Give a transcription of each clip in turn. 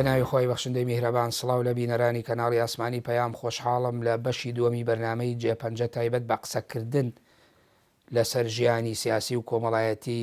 بەناوی خۆی بەخشندەی میهرەبان سڵاو لە بینەرانی کەناڵی ئاسمانی پەیام خۆشحاڵم لە بەشی دووەمی بەرنامەی جێپەنجە تایبەت بە قسەکردن لەسەر ژیانی سیاسی و کۆمەڵایەتی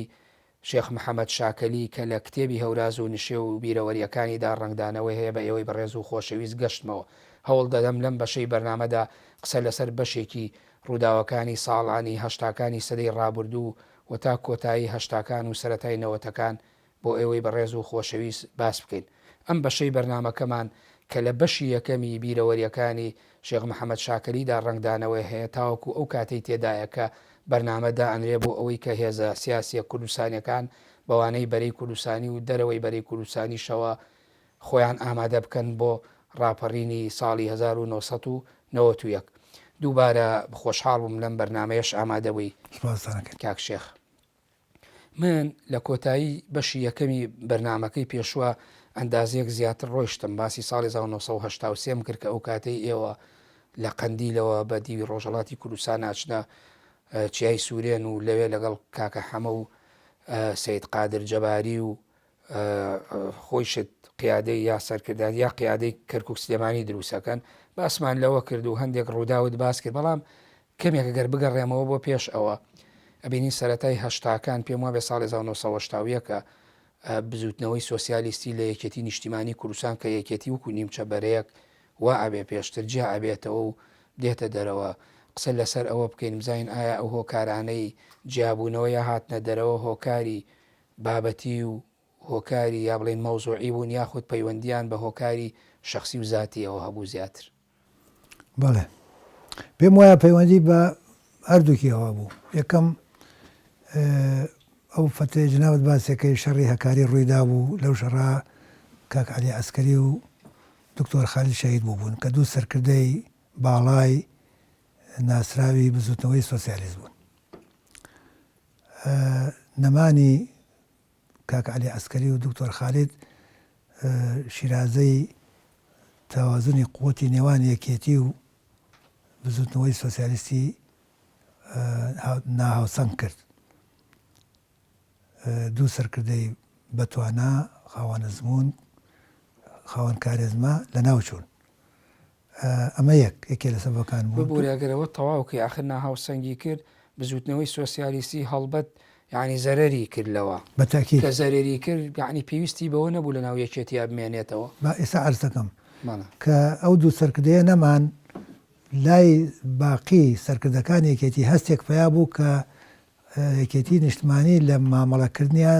شێخ محەممەد شاکەلی کە لە کتێبی هەوراز و نشێ و بیرەوەریەکانیدا ڕنگدانەوەی هەیە بە ئێوەی بەڕێز و خۆشەویست گەشتمەوە هەوڵ دەدەم لەم بەشەی بەرنامەدا قسە لەسەر بەشێکی ڕووداوەکانی ساڵانی هەشتاکانی سەدەی ڕابردوو و تا کۆتایی هەشتاکان و سەرەتای نەوەتەکان بۆ ئێوەی بەڕێز و خۆشەویست باس بکەین. ئەم بەشەی بەرنامەکەمان کە لە بەشی یەکەمی بیرەوەریەکانی شێخ محەممەد شاکەلیدا ڕنگدانەوەی هەیە تاوەکو ئەو کاتەی تێدایە کە بەرنامەدا ئەنرێ بۆ ئەوەی کە هێزە سیاسیە کوردستانیەکان بەوانەی بەرەی کوردستانی و دەرەوەی بەرەی کوردستانیشەوە خۆیان ئامادە بکەن بۆ ڕاپەڕینی ساڵی 1991. دووبارە خۆشحاڵم لەم بەرنمەیەش ئامادەوەی کاک شێخ. من لە کۆتایی بەشی یەکەمی بەرنمەکەی پێشوە ئەندازەیەک زیاتر ڕۆیشتم باسی ساڵی 1970 کرد کە ئەو کاتەی ئێوە لە قەندیلەوە بە دیوی ڕۆژهەڵاتی کوردستان ناچنە چیای سوورێن و لەوێ لەگەڵ کاکە حەمە و سەید قادر جەباری و خۆیشت قیادەی یا سەرکردان یا قیادەی کەرکووک سلێمانی دروستەکەن باسمان لەوە کرد و هەندێک ڕووداوت باس کرد بەڵام کەمێک گەر بگەڕێمەوە بۆ پێش ئەوە ئەبینی سەرەتای هەشتاکان پێم وابێ ساڵی 1970 کە بزوتنەوەی سۆسیالیستی لە یەکێتی نیشتیمانی کوردستان کە یەکێتی وکو نیمچە بەرەیەک وا ئەبێ پێشتر جیا ئەبێتەوە و دێتە دەرەوە قسە لەسەر ئەوە بکەین بزانین ئایا ئەو هۆکارانەی جیابوونەوە یا هاتنە دەرەوە هۆکاری بابەتی و هۆکاری یا بڵێن مەوزوعی بوون یاخود پەیوەندیان بە هۆکاری شخصی و زاتیەوە هەبوو زیاتر. بەڵێ پێم وایە پەیوەندی بە هەردووکیەوە بوو. یەکەم ئەو فترەی جناوت باسێکەکەی شەڕی هەکاری ڕوویدا بوو لەو شەڕا کاک عەلی عەسکەری و دکتۆر خالید شەهید بوون کە دوو سەرکردەی باڵای ناسراوی بزوتنەوەی سۆسیالیست بوون. نەمانی کاک عەلی عەسکەری و دکتۆر خالید شیرازەی تەوازنی قووەتی نێوان یەکێتی و بزوتنەوەی سۆسیالیستی ناهاوسەنگ کرد. دوو سەرکردەی بەتوانا خاوەنە زمون خاوەن کارێزما لە ناو چوون. ئەمە یەکێ لە سەبەکان بوو. ببوورەگەرەوە تەواوکەی آخر ناهاوسەنگی کرد بزوتنەوەی سۆسیالیستی هەڵبەت یعنی زەرەری کردلەوە بەتاکید کە زەرێری کرد یعنی پێویستی بەوە نەبوو لە ناو یەکێتی بمێنێتەوە. ئێستا عەرز دەکەم کە ئەو دوو سەرکردەیە نەمان لای باقی سەرکردەکان یەکێتی هەستێک پیا بوو کە یەکێتی نیشتمانی لە مامەڵەکردنیە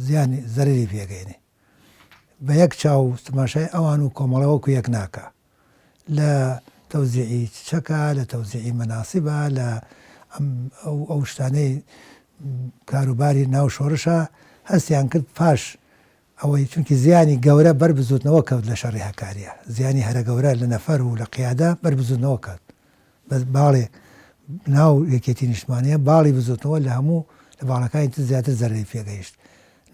زیانی زەرری پێگەینێ بە یەک چاو تەماشای ئەوان و کۆمەڵەوەکو یەک ناکە لە تەوزیعی چەکە لە تەوزیعی مەناسیبە لە ئەو شتانەی کاروباری ناو شۆڕشە هەستیان کرد پاش ئەوەی چونکی زیانی گەورە بەربزوتنەوە کەوت لە شەڕی هەکاریە زیانی هەرە گەورە لە نەفەر و لە قیادە بەربزوتنەوە کات بە باڵێ ناو یەکێتی نیشتمانیە باڵی بزوتنەوە لە هەموو لە باڵەکانی تر زیاتر زەرری پێگەیشت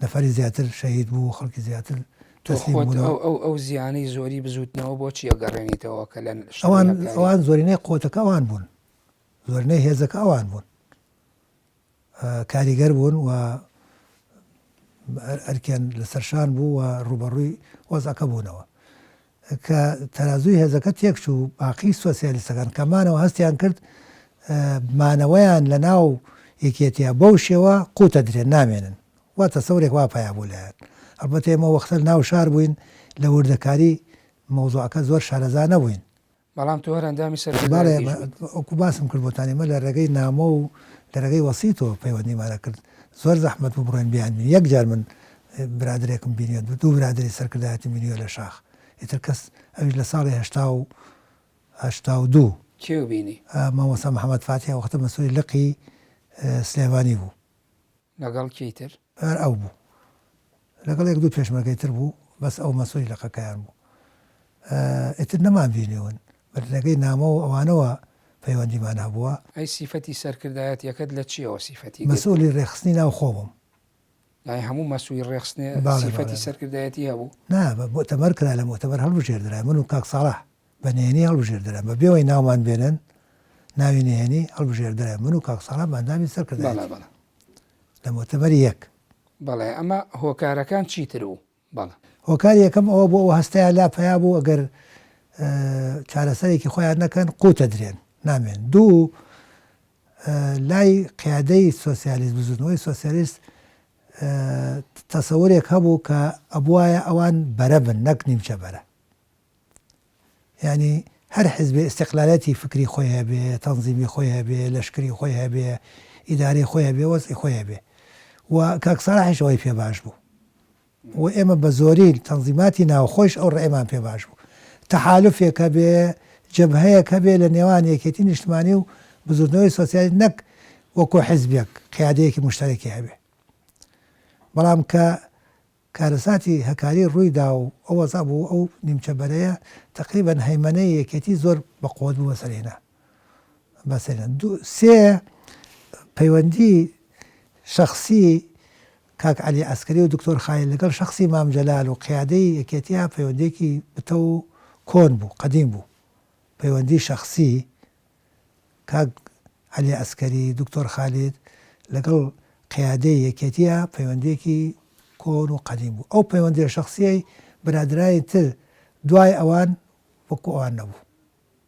نەفەری زیاتر شەهید بوو خەڵکی زیاتر ئەو زیانەی زۆری بزوتنەوە بۆچی ئەگەڕێنیتەوە کە لە ئەوان زۆرینەی قۆتەکە ئەوان بوون زۆرینەی هێزەکە ئەوان بوون کاریگەر بوون و ئەرکیان لەسەرشان بوو و ڕوبەڕووی وەزەکە بوونەوە کە تەرازووی هێزەکە تێک چوو باقی سۆسیالیستەکان کەمانەوە هەستیان کرد مانەوەیان لە ناو یەکێتیە بەو شێوە قوتە درێن نامێنن وا تەسەورێک وا پیا بوو لایەن ئەلبەتە ئێمە وەختە ناو شار بووین لە وردەکاری مەوزوعەکە زۆر شارەزا نەبووین بەڵام تۆ هەرەندامی سەر ئەوکو باسم کرد بۆتانیمە لە ڕێگەی نامە و لە ڕێگەی وەسییتەوە پەیوەندیمانە کرد زۆر زەحمەت بوو بڕۆین بیان یەک جار من برادرێکم بینیوە دوو برادری سەرکردایەتی بینیوە لە شاخ ئیتر کەس ئەویش لە ساڵی 1982 کێو بینی مامۆستا محەممەد فاتیحە وەختە مەسوولی لقی سلێمانی بوو لەگەڵ کێی تر ئەو بوو لەگەڵ یەک دوو پێشمەرگەی تر بوو بەس ئەو مەسوولی لەقەکەیان بوو ئیتر نەمان بینیون بە ڕێگەی نامە و ئەوانەوە پەیوەندیمان هەبووە. ئەی سیفەتی سەرکردایەت یەکەت لە چیەوە سیفەتی مەسوولی ڕێخستنی ناو خۆ بووم لای هەموو مەسووی ڕێخستنێ سیفەتی سەرکردایەتی هەبوو نا مۆتەبەر کرا لە مۆتەبەر هەڵبژێردرا من و کاک ساڵح بە نهێنی هەڵبژێردرا بە بێەوەی ناومان بێنن ناوی نهێنی هەڵبژێردرا من و کاک ساڵح بەندامی سەرکردایەتی لە مۆتەبەری یەک. بەڵێ ئەمە هۆکارەکان چیتر بوو؟ بەڵێ هۆکاری یەکەم ئەوە بۆ ئەو هەستەیە لا پیا بوو ئەگەر چارەسەرێکی خۆیان نەکەن قوتە درێن نامێن. دوو لای قیادەی سۆسیالیست بزودنەوەی سۆسیالیست تەسەورێک هەبوو کە ئەبوایە ئەوان بەرە بن نەک نیمچە بەرە. ینی هەر حیزبێ استقلالەتی فکری خۆی هەبێ، تەنزیمی خۆی هەبێ، لەشکری خۆی هەبێ، ئیدارەی خۆی هەبێ، وەزعی خۆی هەبێ. و کاک ساڵحیش ئەوەی پێ باش بوو. و ئێمە بە زۆری تەنزیماتی ناوخۆش ئەو ڕێمان پێ باش بوو. تەحالوفێکە بێ، جەبهەیەکە بێ لە نێوان یەکێتی نیشتمانی و بزودنەوەی سۆسیالیست نەک وەکو حیزبێک قیادەیەکی مشتەرەکی هەبێ. بەڵام کە کارەساتی هەکاری ڕوویدا و ئەو وەزا بوو ئەو نیمچە بەرەیە تقریبەن هەیمەنەی یەکێتی زۆر بەقوت بوو بەسەرهێنا. سێ پەیوەندی شخصی کاک عەلی عەسکەری و دکتۆر خالیل لەگەڵ شخصی مام جەلال و قیادەی یەکێتیە پەیوەندێکی بتە و کۆن بوو، قەدیم بوو. پەیوەندی شخصی کاک عەلی عەسکەری دکتۆر خالید لەگەڵ قیادەی یەکێتیە پەیوەندێکی کۆن و قەدیم بوو. ئەو پەیوەندی شخصیەی برادرانی تر دوای ئەوان وەکو ئەوان نەبوو.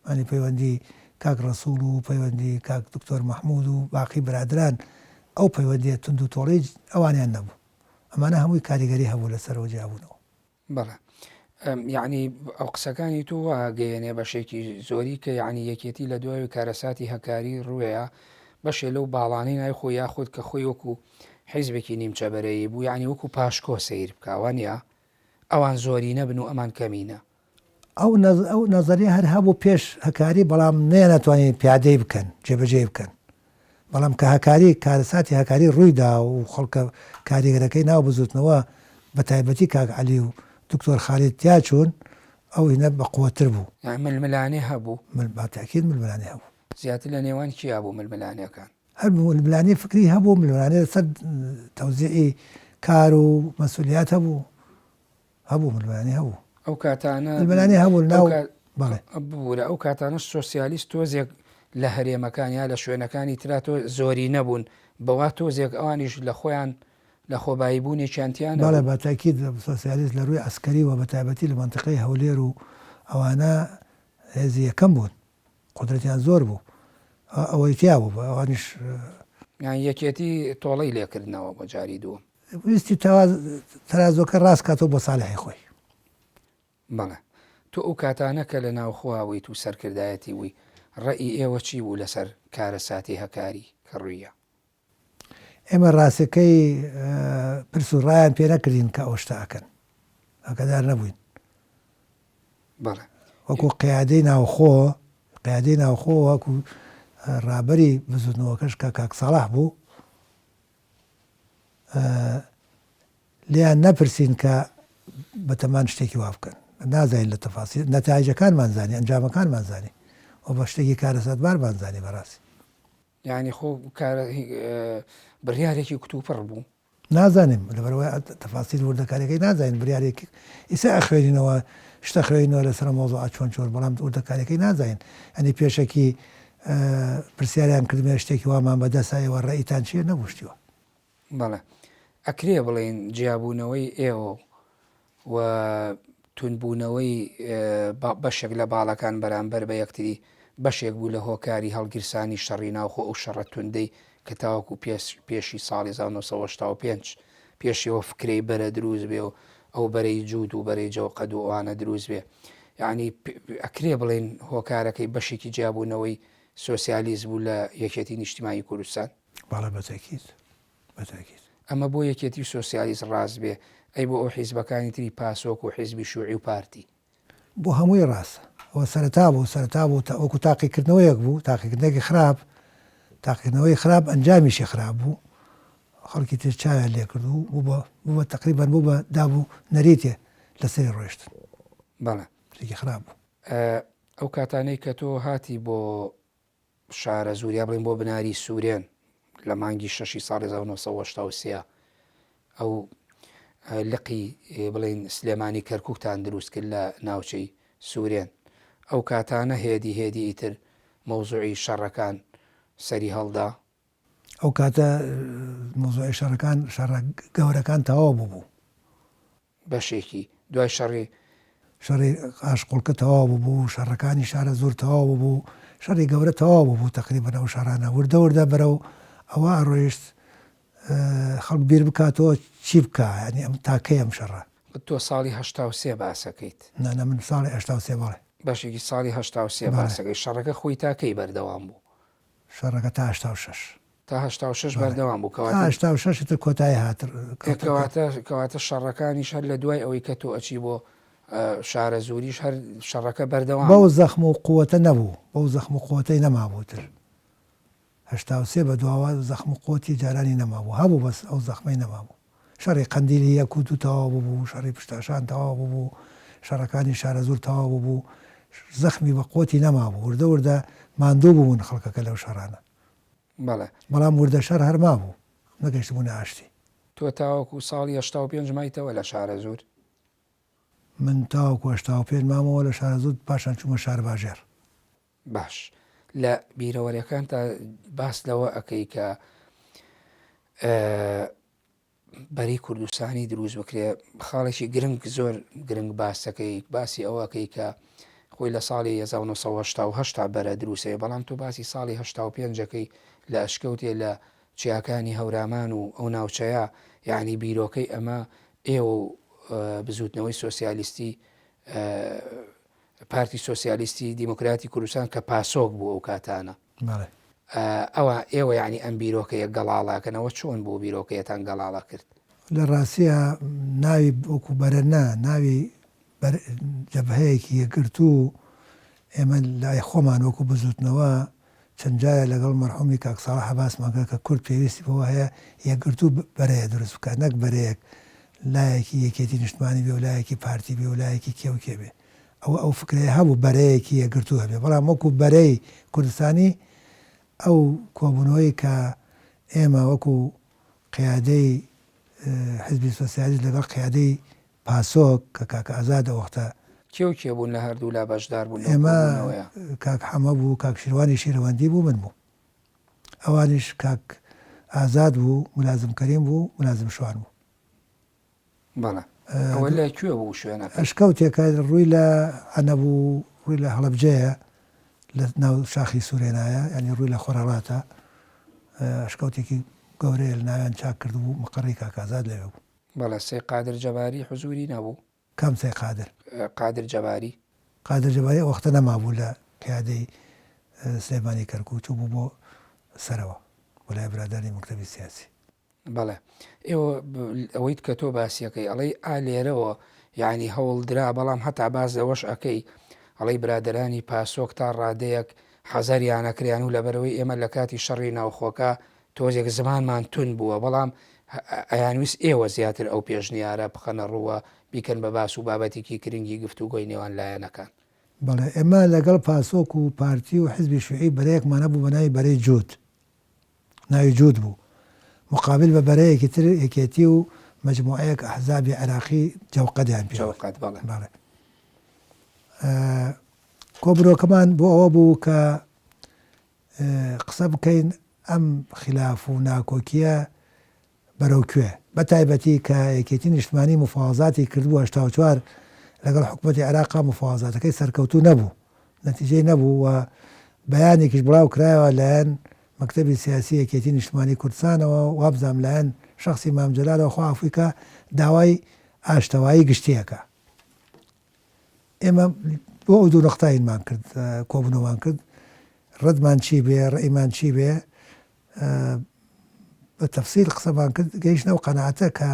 ئەنی پەیوەندی کاک ڕەسوول و پەیوەندی کاک دکتۆر مەحموود و باقی برادران ئەو پەیوەندیە تند و تۆڵی ئەوانیان نەبوو. ئەمانە هەمووی کاریگەری هەبوو لەسەرەوە جیابوونەوە. بەڵێ یعنی ئەو قسەکانی تو واگەیەنێ بەشێکی زۆری کە یعنی یەکێتی لە دوای کارەساتی هەکاری ڕوویە بەشێ لەو باڵانەی نای خۆی یاخود کە خۆی وەکو حیزبێکی نیمچە بەرەیی بوو، یعنی وەکو پاشکۆ سیر بکوانە ئەوان زۆری نەبن و ئەمان کەمینە. ئەو نەزەریە هەر هەبوو پێش هەکاری، بەڵام نەیەناتوانین پیادەی بکەن، جێبەجێ بکەن. بەڵام کە هەکاری کارەساتی هەکاری ڕوویدا و خەڵکە کاریگەرەکەی ناو بزوتنەوە بە تایبەتی کاک عەلی و دکتۆر خالید تیا چوون، ئەو هینە بەقووەتر بوو. ململانێ هەبوو، باتاکید ململانێ هەبوو. زیاتر لە نێوان کیا بوو ململانەکان؟ هەر ململانی فکری هەبوو، ململانێ سەر تەوزیعی کار و مەسئولیات هەبوو ململانی هەبوو. ئەو کاتانە ململانی هەبوو ناو بوو لە ئەو کاتانە سۆسیالیست تۆزێک لە هەرێمەکان یا لە شوێنەکانی ترا تۆ زۆری نەبوون، بەوا تۆزێک ئەوانیش لە خۆیان لە خۆبایی بوونێکیانتیان. بەڵێ باتاکید سۆسیالیست لە ڕووی ئەسکەری و بە تایبەتی لە مەنتیقەی هەولێر و ئەوانە هێزی یەکەم بوون، قودرەتیان زۆر بوو، ئەوەی تیا بوو ئەوانیش یەکێتی تۆڵەی لێکردنەوە بە جاری دووەم ویستی تەرازۆکە ڕاست کاتەوە بۆ ساڵحی خۆی. بەڵێ تۆ ئەو کاتانە کە لە ناوخواویت و سەرکردایەتی وی ڕێی ئێوە چی بوو لەسەر کارەساتی هەکاری کە ڕوویە؟ ئێمە ڕاستەکەی پرس و ڕایان پێ نەکردین کە ئەو شتاکەن، ئەگەدار نەبووین. بەڵێ وەکو قیادەی ناوخۆ وەکو ڕابەری بزوتنەوەکەش کە کاک ساڵح بوو، لیان نەپرسین کە بەتەمان شتێکی وا بکەن، نازانین لە تەفاسیل نەتایجەکانمان زانی، ئەنجامەکانمان زانی و بە شتێکی کارەساتبارمان زانی بەڕاستی. یعنی خۆ بڕیارێکی کتوپڕ بوو، نازانیم لەبەرەوەی تەفاسیل وردەکاریەکەی نازانین، بڕیارێکی ئیسا ئەخوێنینەوە شتە خوێنینەوە لەسەر مۆزوع چۆن چۆر، بەڵام وردەکاریەکەی نازانین. ئەنی پێشەکی پرسیاریان کردمێ شتێکی وامان بەدەسایەوە ڕێیتان چیە نەبووشتیوە. بەڵێ ئەکرێ بڵێن جیابوونەوەی ئێوە و تونبوونەوەی بەشێک لە باڵەکان بەرامبەر بە یەکتری بەشێک بوو لە هۆکاری هەڵگیرسانی شەڕی ناوخۆ ئەو شەڕە توندەی کە تاوەکو پێشی ساڵی 1985 پێشیەوە فکرەی بەرە دروست بێ و ئەو بەرەی جوود و بەرەی جەوقەد و ئەوانە دروست بێ. یعنی ئەکرێ بڵێن هۆکارەکەی بەشێکی جیابوونەوەی سۆسیالیزم بوو لە یەکێتی نیشتیمانی کوردستان. باڵە بەتاکید. ئەمە بۆ یەکێتی سۆسیالیست ڕاست بێ، ئەی بۆ ئەو حیزبەکانی تری پاسۆک و حیزبی شوعی و پارتی بۆ هەمووی ڕاستە. ئەوە سەرەتا بوو وەکو تاقیکردنەوەیەک بوو، تاقیکردنێکی خراپ، تاقیکردنەوەی خراپ ئەنجامیشی خراپ بوو، خەڵکی تر چاویان لێ کرد و بوو بە تقریبان بوو بە دابوو نەریتێ لەسەری ڕۆیشتن. بەڵێ شتێکی خراپ بوو. ئەو کاتانەی کە تۆ هاتی بۆ شارە زوریا بڵین بۆ بناری سوورێن لە مانگی 6 ساڵی 1970 ئەو لقی بڵین سلێمانی کەرکووکتان دروست کرد لە ناوچەی سوورێن، ئەو کاتانە هێدی ئیتر مەوزوعی شەڕەکان سەری هەڵدا. ئەو کاتە مۆزوعی شەڕەکان شەڕە گەورەکان تەواو بوو بەشێکی دوای شەڕی شەڕی ئاشقوڵکە تەواو بوو، شەڕەکانی شارە زۆر تەواو بوو، شەڕی گەورە تەواو بوو تقریبەن ئەو شارانە وردە وردە بەرەو ئەوە ئەڕۆیشت خەڵک بیر بکاتەوە چی بکە، ینی ئەم تاکەی ئەم شەڕە. تۆ ساڵی هەشتا باسەکەیت. نانە من ساڵی هەشتا بەڵێ بەشێکی ساڵی هەشتا باسەکەی شەڕەکە خۆی تاکەی بەردەوام بوو. شەڕەکە تا هەشتا تا هەشتا بەردەوام بوو هەشتا تر کۆتایی هاتر کەواتە شەڕەکانی شەر لە دوای ئەوەی کە تۆ ئەچی بۆ شارە زوریش هەر شەڕەکە بەردەوام بەو زەخم و قووەتە نەبوو، بەو زەخم و قووەتەی نەمابووتر. هەشتا بە دواوە زەخم و قوتی جارانی نەمابوو، هەبوو بەس ئەو زەخمەی نەمابوو. شەڕی قەندیلی یەک و دوو تەواو بوو، شەڕی پشتاشان تەواو بوو، شەڕەکانی شارە زۆر تەواو بوو، زەخمی بە قوتی نەمابوو. وردە وردە ماندوو بوون خەڵکەکە لەو شەڕانە. بەڵام وردە شەر هەرما بوو، نەگەشت بوونە ئاشتی. تۆ تاوەکو ساڵی هەشتا مایتەوە لە شارە زۆر؟ من تاوەکو هەشتا مامەوە لە شارە زۆر، پاشان چوومە شار باژێر. باش لە بیرەوەریەکان تا باس لەوە ئەەکەی کە بەری کوردستانی دروست بکرێ، خاڵێکی گرنگ زۆر گرنگ باسەکەی باسی ئەوەکەی کە خۆی لە ساڵی 1970 بەرە دروستەیە، بەڵام تۆ باسی ساڵی 85ەکەی لە ئەشکەوتێ لە چیاکانی هەورامان و ئەو ناوچەیە، یعنی بیرۆکەی ئەمە ئێوە بزوتنەوەی سۆسیالیستی پارتی سۆسیالیستی دیموکراتی کوردستان کە پاسۆک بوو ئەو کاتانە. ئەوە ئێوە یعنی ئەم بیرۆکەیە گەڵاڵاکەنەوە چۆن بۆ بیرۆکەیەتان گەڵاڵە کرد؟ لە ڕاستیە ناوی وەکو بەرەنا ناوی جەبهەیەکی یەکگرتوو ئێمە لای خۆمان وەکو بزوتنەوە چەند جارە لەگەڵ مەرحومی کاک ساڵح باسمانکە کە کورد پێویستی بەوە هەیە یەکگرتوو بەرەیە دروست بکە، نەک بەرەیەک لایەکی یەکێتی نیشتمانی بێ و لایەکی پارتی بێ و لایەکی کێوکێ بێ. ئەو فکرەیە هەبوو بەرەیەکی یەکگرتوو هەبێ، بەڵام وەکو بەرەی کوردستانی ئەو کۆبوونەوەی کە ئێمە وەکو قیادەی حزبی سۆسیالیست لەگەڵ قیادەی پاسۆک کە کاک ئازاد وەختە کێ بوون لە هەردوو لا بەشدار بوون؟ ئێمە کاک حەمە بوو، کاک شیروانی شیرەوەندی بوو، من بوو، ئەوانیش کاک ئازاد بوو، ملازم کەریم بوو، ملازم شوان بوو. بەڵێ ئەوە لە کوێ بوو شوێنە؟ ئەشکەوتێکە ڕووی لە ئەنەبوو، ڕووی لە هەڵەبجەیە لە ناو شاخی سوورێنایە، ینی ڕووی لە خۆراڵاتە. ئەشکەوتێکی گەورەیە لە ناویان چاک کرد بوو، مەقڕی کاک ئازاد لەوێ بوو. بەڵێ سێ قادر جەباری حزوری نەبوو؟ کام سێ قادر جەباری وەختە نەمابوو لە قیادەی سلێمانی کەرکووت و بوو بۆ سەرەوە بۆ لای برادانی مەکتەبی سیاسی. بەڵێ ئێوە ئەوەیت کە تۆ باسیەکەی ئەڵەی ئالێرەوە یعنی هەوڵدرا، بەڵام هەتا باز لەوەش ئەەکەی ئەڵەی برادرانی پاسۆک تا ڕادەیەک حەزەریانەکریان و لەبەرەوەی ئێمە لە کاتی شەڕی ناوخۆکە تۆزێک زمانمان تون بووە، بەڵام ئەیانویست ئێوە زیاتر ئەو پێشنیارە بخەنە ڕووە بیکەن بە باس و بابەتێکی گرنگی گفتوگۆی نێوان لایەنەکان. بەڵێ ئێمە لەگەڵ پاسۆک و پارتی و حزبی شوعی بەرەیەکمانە بوو بە ناوی بەرەی جووت، ناوی جووت بوو، مقابل بە بەرەیەکی تر یەکێتی و مەجموعەیەک ئەحزابی عێراقی جەوقەدیان پێ. بەڵێ کۆبرۆکەمان بۆ ئەوە بوو کە قسە بکەین ئەم خلاف و ناکۆکیە بەرەو کوێ، بە تایبەتی کە یەکێتی نیشتمانی مفاوەزاتی کردبوو 84 لەگەڵ حکوومەتی عێراقا مفاوەزاتەکەی سەرکەوتوو نەبوو، نەتیجەی نەبوو و بەیانێکیش بڵاو کرایەوە لایەن مەکتەبی سیاسی یەکێتی نیشتمانی کوردستانەوە، وابزانام لایەن شەخسی مام جەلالەوە خوا عەفوی کە داوای ئاشتەوایی گشتیەکە. ئێمە بۆ ئەو دوو نقطەیمان کرد، کۆبوونەوەمان کرد، ڕەتمان چی بێ، ڕێیمان چی بێ، بە تەفسیل قسەمان کرد، گەیشتنەوە قەناعەتە کە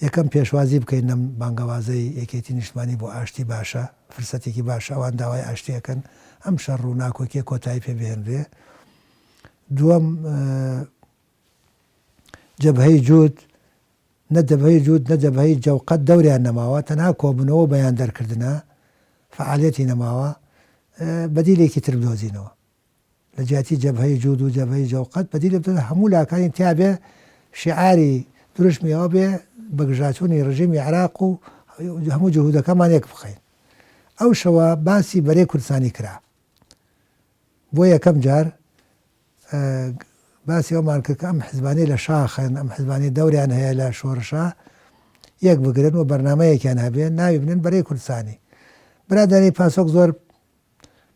یەکەم پێشوازی بکەین لەم بانگەوازەی یەکێتی نیشتمانی بۆ ئاشتی باشە، فرسەتێکی باشە، ئەوان داوای ئاشتیەکەن، ئەم شەڕ و ناکۆکیە کۆتایی پێ بهێنرێ. دووەم جەبهەی جووت، نە جەبهەی جووت نە جەبهەی جەوقەت دەوریان نەماوە، تەنها کۆبوونەوە بەیان دەرکردنە، فعالیەتی نەماوە، بەدیلێکی تر بدۆزینەوە لە جیاتی جەبهەی جوود و جەبهەی جەوقەت، بەدیلێ بدۆزین هەموو لاکانی تیا بێ شیعاری دروشمیەوە بێ بەگژاتوونی ڕژیمی عێراق و هەموو جهودەکەمان یەک بخەین. ئەو شەوە باسی بەرەی کوردستانی کرا، بۆ یەکەم جار باسی ئەومان کرد کە ئەم حیزبانەی لە شاخن، ئەم حیزبانەی دەوریان هەیە لە شۆڕشە، یەک بگرن و بەرنمەیەکیان هەبێن ناوی بنێن بەرەی کوردستانی برادری پاسۆک زۆر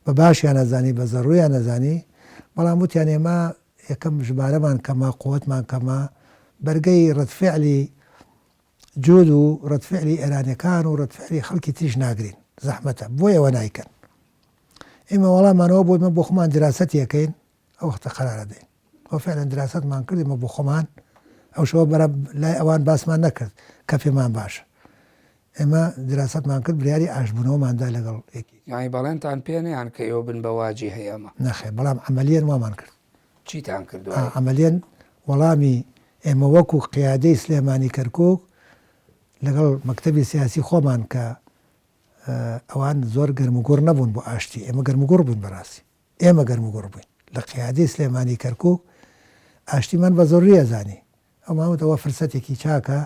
بە باشیان نەزانی بە زەڕوویان نەزانی بەڵام وتیان ئێمە یەکەم ژمارەمان کەمە قووەتمان کەمە بەرگەی ڕەتفعلی جود و ڕەتفعلی ئێرانەکان و ڕەتفعلی خەڵکی تریش ناگرین زەحمەتە بۆی ئەوە نایکەن ئێمە وەڵامانەوە بۆ بۆ خۆمان دراست یەکەین ئەو وەختە قەرارە دەین ئەو فعلا دراستمان کردیمە بۆ خۆمان ئەو شەوە بەرە لای ئەوان باسمان نەکرد کە پێمان باشە ئێمە دراستمان کرد بریاری ئاشبوونەوەماندا لەگەڵ یەکی یانی بەڵێنتان پێنیان کە ئێوە بن بەواجی هەیەمە نەخێ بەڵام عملیان وامان کرد چیتان کردو عملیان وەڵامی ئێمە وەکو قیادەی سلێمانی کەرکووک لەگەڵ مەکتەبی سیاسی خۆمان کە ئەوان زۆر گەرموگوڕ نەبوون بۆ ئاشتی ئێمە گەرموگوڕ بووین بەڕاستی ئێمە گەرموگوڕ بووین لە قیادەی سلێمانی کەرکووک ئاشتیمان بە زۆڕی ئەزانی ئەوماوتەوە فرسەتێکی چاکە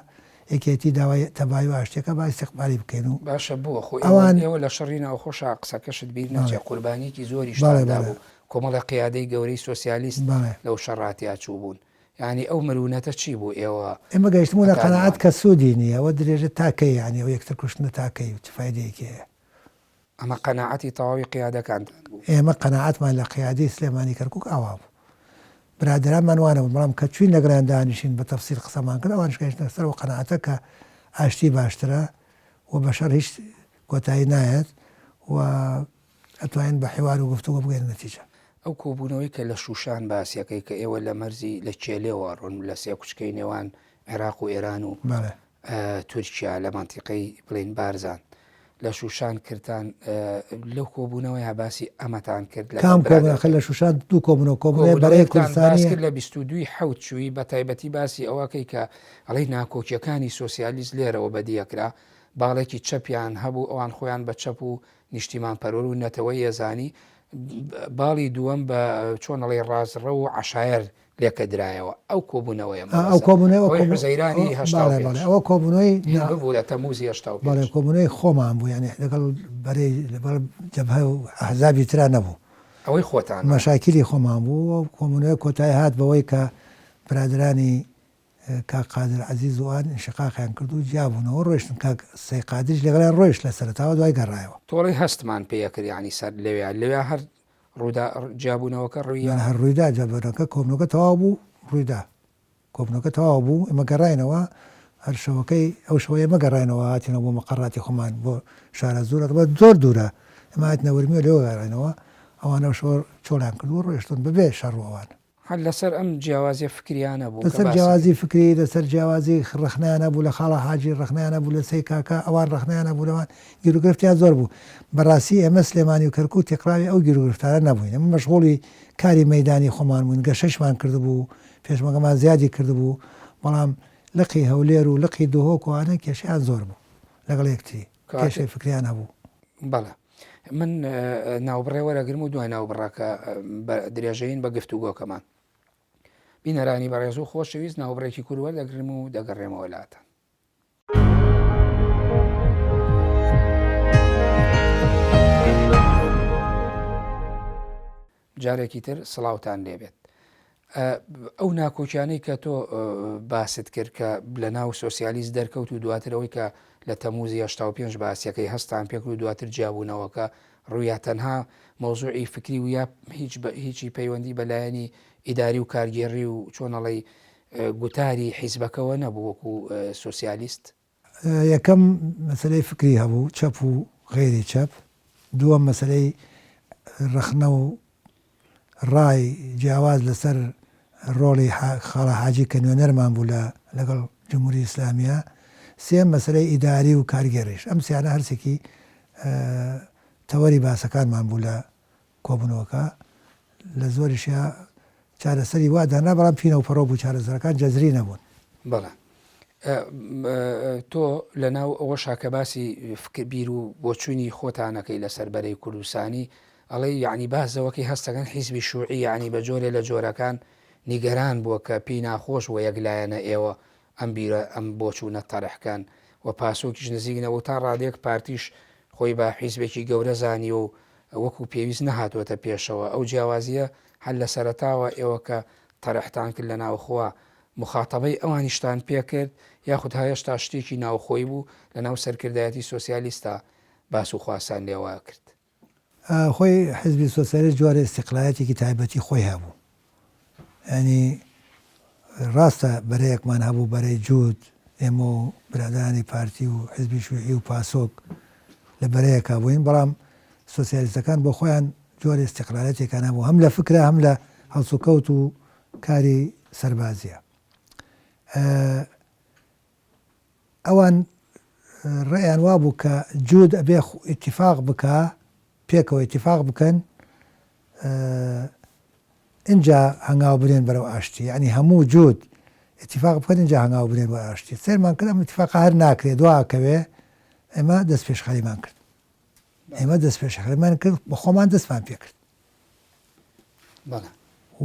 یەکێتی داوای تەبای و ئاشتێکە با استیقبالی بکەین و باشە بووە خۆ ئێوە لە شەڕینەوە خۆشە قسەکەشت بیر ناچێت قوربانیکی زۆری شدا بوو کۆمەڵە قیادەی گەورەی سۆسیالیست لەو شەڕاتیا چوو بوون ینی ئەو مرونەتە چی بوو ئێوە ئێمە گەیشتمونە قەناعەت کە سوودی نییە ئەوە درێژە تاکەی ینی ئەو یەکتر کوشتنە تاکەی و فایدەیەکی هەیە ئەمە قەناعەتی تەواوی قیادەکان ئێمە قەناعەتمان لە قیادەی سلێمانی کەرکووک ئاوا بوو برادرانمان وانە بوو بەڵام کە چوین لەگەران دانیشین بە تەفسیل قسەمان کرد ئەوان شکەشتە سەر و قەناعەتە کە ئاشتی باشترە و بەشەر هیچ کۆتایی نایەت و ئەتوانین بە حیوار و گفتوگۆ بگەین نەتیجە ئەو کۆبوونەوەی کە لە شوشان باسیەکەی کە ئێوە لە مەرزی لە چێلێەوە ڕۆن لە سێ کوچکەی نێوان عێراق و ئێران و تورکیا لە مانتیقەی بڵین بارزان لە شوشان کردان لەو کۆبوونەوەی هەباسی ئەمەتان کرد لە کام کۆبنەکە لە شوشان دوو کۆبوونەوە کۆبوونەوەی بەرەی کوردستانی کرد لە 22 حەوت چووی بە تایبەتی باسی ئەوەکەی کە ئەڵەی ناکۆکیەکانی سۆسیالیست لێرەوە بەدیەکرا باڵێکی چەپیان هەبوو ئەوان خۆیان بە چەپ و نیشتیمان پەرۆر و نەتەوەی یەزانی باڵی دووەم بە چۆنەڵی ڕازڕە و عشایر لێکە درایەوە ئەو کۆبوونەوەی ئەو کۆبوونەوەی حوزەیرانی ئەوە کۆبوونەوەی بوو لە تەموزی هێشتا بەڵێ کۆبوونەوەی خۆمان بوو یعنی لەگەڵ بەرەی لەگەڵ جەبهە و ئەحزابی ترا نەبوو ئەوەی خۆتان مەشاکلی خۆمان بوو و کۆبوونەوەی کۆتایی هات بەوەی کە برادرانی کاک قادر عەزیز وان انشقاقیان کرد و جیابوونەوە ڕۆیشتن کاک سەی قادریش لەگەڵیان ڕۆیشت لە سەرەتاوە دوای گەڕایەوە تۆڵی هەستمان پێیەکرد ینی سەر لەوێ هەر ڕوودا جیابوونەوەکە ڕوویان هەر ڕوویدا جابەرەکە کۆبنەکە تەواو بوو ڕوویدا کۆبنەکە تەواو بوو ئێمە گەڕاینەوە هەر شەوەکەی ئەو شەوە ئێمە گەڕاینەوە هاتینەوە بۆ مەقەڕاتی خۆمان بۆ شارە زۆرە زۆر دوورە ئێمە هاتنە وەرمیێ لێوە گەڕاینەوە ئەوانە شۆ چۆلان کرد و ڕۆیشتن بەبێ شەڕەوەوان هەر لەسەر ئەم جیاوازیە فکریانە بوو لەسەر جیاوازی فکری لەسەر جیاوازی ڕخنیانە بوو لە خاڵە حاجی ڕخنیانە بوو لە سەی کاکە ئەوان ڕخنیانە بوو لەوان گیرروگرفتیان زۆر بوو بەڕاستی ئێمە سلێمانی و کەرکووک تێکراوی ئەو گیرروگرفتارە نەبووین ئەمە مەشغوڵی کاری مەیدانی خۆمان بووین گەشەشمان کردبوو پێشمەگەمان زیادی کردبوو بەڵام لقی هەولێر و لقی دۆهۆکوانە کێشیان زۆر بوو لەگەڵ یەکتری کێشەی فکریان هەبوو بەڵێ من ناوبڕێ وەرەگرم و دوای ناوبڕاکە درێژەین بە گفتوگۆکەمان بینەرانی بەڕێز و خۆشەویست ناوبڕێکی کوروە دەگرم و دەگەڕێمەوە لاتە جارێکی تر سڵاوتان لێبێت ئەو ناکۆکیانەی کە تۆ باست کرد کە لە ناو سۆسیالیست دەرکەوت و دواترەوەی کە لە تەموزی 85 باسیەکەی هەستان پێکرد و دواتر جیابوونەوەکە ڕوویا تەنها مۆزوعی فکری و یا هیچی پەیوەندی بەلایەنی ئیداری و کارگێڕی و چۆنەڵی گوتاری حیزبەکەەوە نەبوو وەکو سۆسیالیست یەکەم مەسلەی فکری هەبوو چەپ و غێری چەپ دووەم مەسلەی ڕخنە و ڕای جیاواز لەسەر ڕۆڵی خاڵە حاجی کە نوێنەرمان بوو لەگەڵ جمهوری ئیسلامیە سێم مەسلەی ئیداری و کارگێڕیش ئەم سیانە هەرسێکی تەوەری باسەکانمان بوو لە کۆبوونەوەکە لە زۆریشە چارەسەری وا دانا بەڵام پینە و پەڕۆ بوو چارەسەرەکان جەزری نەبوون بەڵێ تۆ لە ناو ئەوە شاکە باسی بیر و بۆچوونی خۆتانەکەی لەسەر بەرەی کوردستانی ئەڵێ یعنی بازەوەکەی هەستەکەن حیزبی شوعی یعنی بە جۆرێ لە جۆرەکان نیگەران بووە کە پێی ناخۆش و یەکلایەنە ئێوە ئەم بیرە ئەم بۆچوونە تەڕحکان و پاسۆکیش نزیگنەوە تا ڕادێک پارتیش خۆی بە حیزبێکی گەورە زانی و وەکو پێویست نەهاتوەتە پێشەوە ئەو جیاوازیە هەل لە سەرەتاوە ئێوە کە تەڕحتان کرد لە ناوخوا مخاتەبەی ئەوانیشتان پێکرد یاخود هەیەشتا شتێکی ناوخۆی بوو لە ناو سەرکردایەتی سۆسیالیستە باس و خواسان لێوە کرد. خۆی حزبی سۆسیالیست جوارە استقلالەتێکی تایبەتی خۆی هەبوو. ینی ڕاستە بەرەیەکمان هەبوو بەرەی جوود ئێمە و برادرانی پارتی و حزبی شوعی و پاسۆک لە بەرەیەکا بووین، بەڵام سۆسیالیستەکان بۆ خۆیان جۆرە استقلالەتێکان هەبوو، هەم لە فکرە هەم لە هەڵسوکەوت و کاری سەربازیە. ئەوان ڕێیان وا بوو کە جوود ئەبێ ئیتیفاق بکە پێکەوە ئیتیفاق بکەن اینجا هەنگاو برێن بەرەو ئاشتی، یعنی هەموو جوود ئیتیفاق بکەن اینجا هەنگاو برێن بەرەو ئاشتی. سێرمان کرد ئەم ئیتیفاقە هەر ناکرێت دواکەوێ ئێمە دەست پێشخەریمان کرد، ئێمە دەست پێشخەریمان کرد بە خۆمان دەستمان پێ کرد.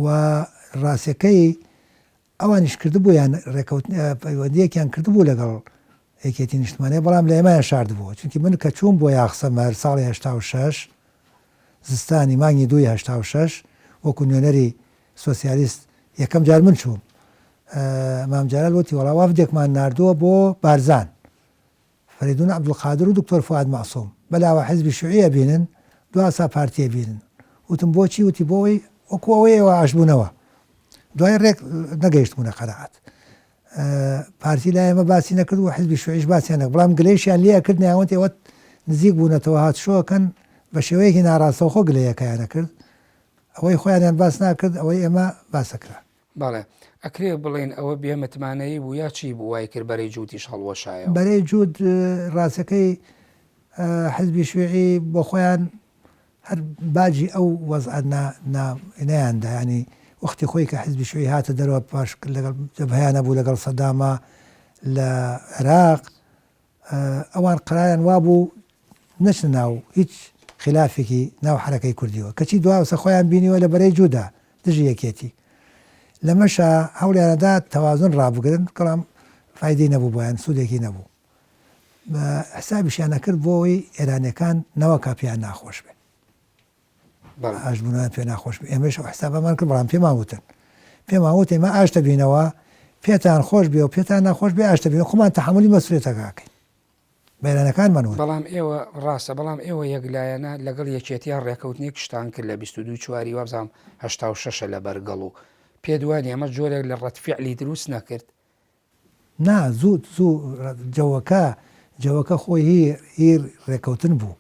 و ڕاستیەکەی ئەوانیش کردبوو یان ڕێکەوتنیەکیان کردبوو لەگەڵ یەکێتی نیشتمانیە، بەڵام لە ئێمەیان شاردبووە، چونکی من کە چوون بۆ یاخسەمەر ساڵی 86 زستانی مانگی 286 وەکو نوێنەری سۆسیالیست یەکەم جار من چووم، مام جەلال وتی وەڵا وەفدێکمان ناردووە بۆ بارزان، فەریدون عەبدولقادر و دکتۆر فواد مەعسووم بەلاوە حیزبی شوعیە بینن، دواسا پارتیە بینن. وتم بۆچی؟ وتی بۆەوەی وەکو ئەوەیەوە ئاشبوونەوە، دوای ڕێک نەگەیشتبوونە قەنەعەت. پارتی لای ئێمە باسی نەکرد و حیزبی شوعیش باسییان نەکرد، بەڵام گلەیشیان لێ کرد ناوەند ئێوە نزیک بوونەتەوە هاتشۆکەن بە شێوەیەکی ناڕاستەوە خۆ گلەیەکەیانە کرد، ئەوەی خۆیانیان باس ناکرد ئەوەی ئێمە باسەکرا. بەڵێ ئەکرێ بڵێن ئەوە بێمەتمانەیی بوو یا چی بوو وای کرد بەرەی جووتیش هەڵوەشایە؟ بەرەی جوود ڕاستەکەی حیزبی شوێعی بۆ خۆیان هەر باجی ئەو وەزعەت نەیاندا، ینی وەختی خۆی کە حیزبی شوێعی هاتە دەرەوە پاش لەگەڵ جەبهەیانە بوو لەگەڵ سەدامە لە عێراق، ئەوان قەرایان وابوو نەچنە ناو هیچ خلافێکی ناو حرەکەی کوردیەوە، کەچی دواوسە خۆیان بینیوە لە بەرەی جوودا دژی یەکێتی. لەمەشە هەوڵیانەدا تەوازن ڕابگرن، کەڵام فایدەی نەبوو بۆیان، سوودێکی نەبوو. حسابیشیان نەکرد بۆەوەی ئێرانیەکان نەوەکا پێیان ناخۆش بێ، ئاشبوونیان پێ ناخۆش بێ. ئێمەش حسابەمان کرد، بەڵام پێمان وت ئێمە ئاش دەبینەوە پێتان خۆش بێ و پێتان ناخۆش بێ ئاش دەبینەوە، خۆمان تەحمولی مەسئولیەتەکەکەین بەیرانەکانمان. بەڵام ئێوە ڕاستە، بەڵام ئێوە یەکلایەنە لەگەڵ یەکێتیان ڕێکەوتنێک شتان کرد لە 22 چواری وابزانام 86 لە بەرگەڵ و پێ دوانی ئەمە جۆرێک لە ڕەتفیعلی دروست نەکرد. نا زوو جەوەکە خۆی هی ڕێکەوتن بوو،